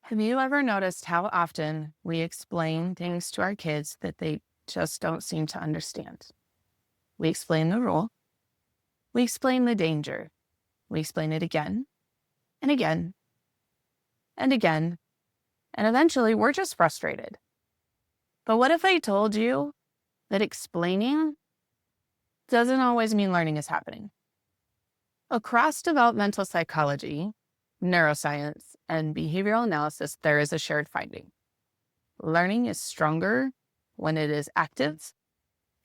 Have you ever noticed how often we explain things to our kids that they just don't seem to understand? We explain the rule, we explain the danger, we explain it again and again and again, and eventually we're just frustrated. But what if I told you that explaining doesn't always mean learning is happening? Across developmental psychology, neuroscience, and behavioral analysis, there is a shared finding. Learning is stronger when it is active,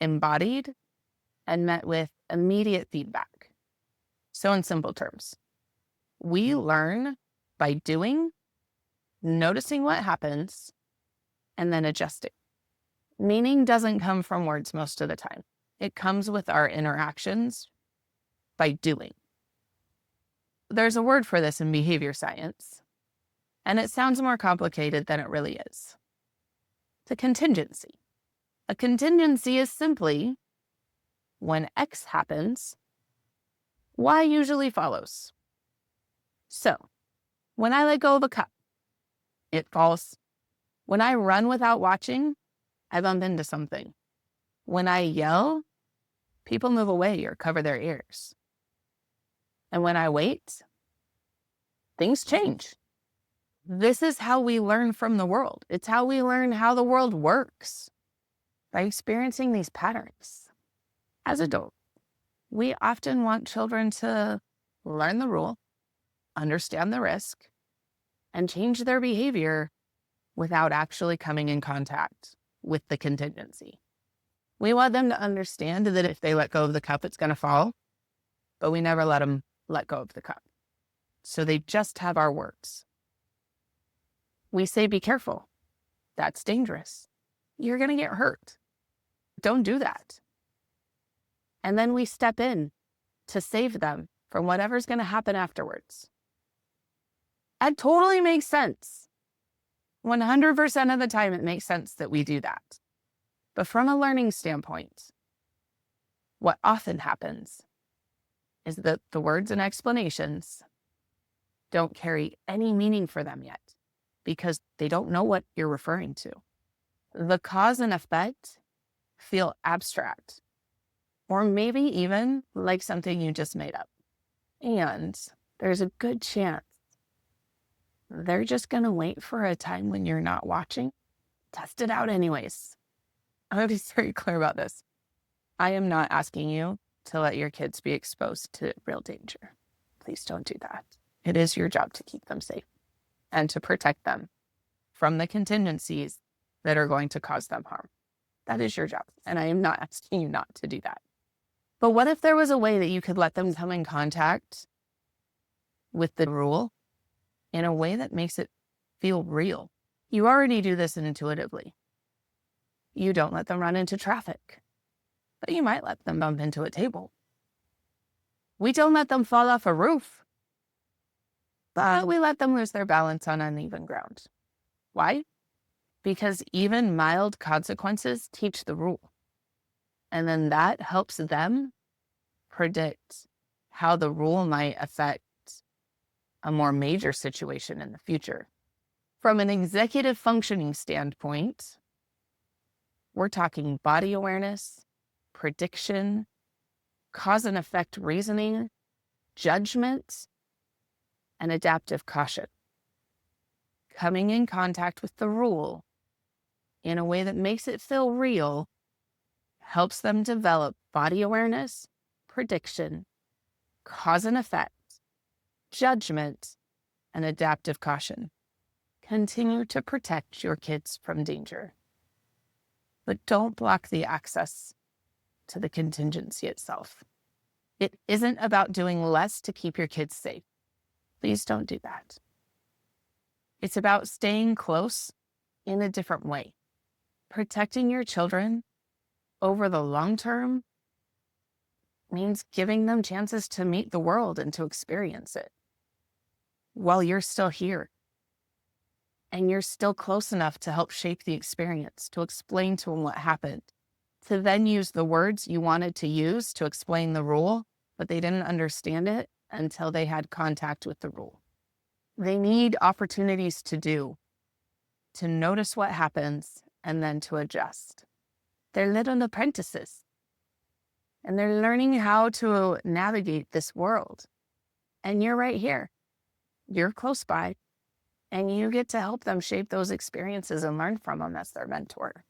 embodied, and met with immediate feedback. So, in simple terms, we learn by doing, noticing what happens, and then adjusting. Meaning doesn't come from words most of the time. It comes with our interactions by doing. There's a word for this in behavior science, and it sounds more complicated than it really is. It's a contingency. A contingency is simply when X happens, Y usually follows. So, when I let go of a cup, it falls. When I run without watching, I bump into something. When I yell, people move away or cover their ears. And when I wait, things change. This is how we learn from the world. It's how we learn how the world works, by experiencing these patterns. As adults, we often want children to learn the rule, understand the risk, and change their behavior without actually coming in contact with the contingency. We want them to understand that if they let go of the cup, it's going to fall, but we never let them let go of the cup. So they just have our words. We say, be careful. That's dangerous. You're going to get hurt. Don't do that. And then we step in to save them from whatever's going to happen afterwards. That totally makes sense. 100% of the time, it makes sense that we do that. But from a learning standpoint, what often happens is that the words and explanations don't carry any meaning for them yet because they don't know what you're referring to. The cause and effect feel abstract, or maybe even like something you just made up. And there's a good chance they're just going to wait for a time when you're not watching. Test it out anyways. I'm going to be very clear about this. I am not asking you to let your kids be exposed to real danger. Please don't do that. It is your job to keep them safe and to protect them from the contingencies that are going to cause them harm. That is your job. And I am not asking you not to do that. But what if there was a way that you could let them come in contact with the rule in a way that makes it feel real? You already do this intuitively. You don't let them run into traffic, but you might let them bump into a table. We don't let them fall off a roof, but we let them lose their balance on uneven ground. Why? Because even mild consequences teach the rule. And then that helps them predict how the rule might affect a more major situation in the future. From an executive functioning standpoint, we're talking body awareness, prediction, cause and effect reasoning, judgment, and adaptive caution. Coming in contact with the rule in a way that makes it feel real helps them develop body awareness, prediction, cause and effect, judgment, and adaptive caution. Continue to protect your kids from danger, but don't block the access to the contingency itself. It isn't about doing less to keep your kids safe. Please don't do that. It's about staying close in a different way. Protecting your children over the long term means giving them chances to meet the world and to experience it while you're still here. And you're still close enough to help shape the experience, to explain to them what happened, to then use the words you wanted to use to explain the rule, but they didn't understand it until they had contact with the rule. They need opportunities to notice what happens, and then to adjust. They're little apprentices, and they're learning how to navigate this world. And you're right here. You're close by, and you get to help them shape those experiences and learn from them as their mentor.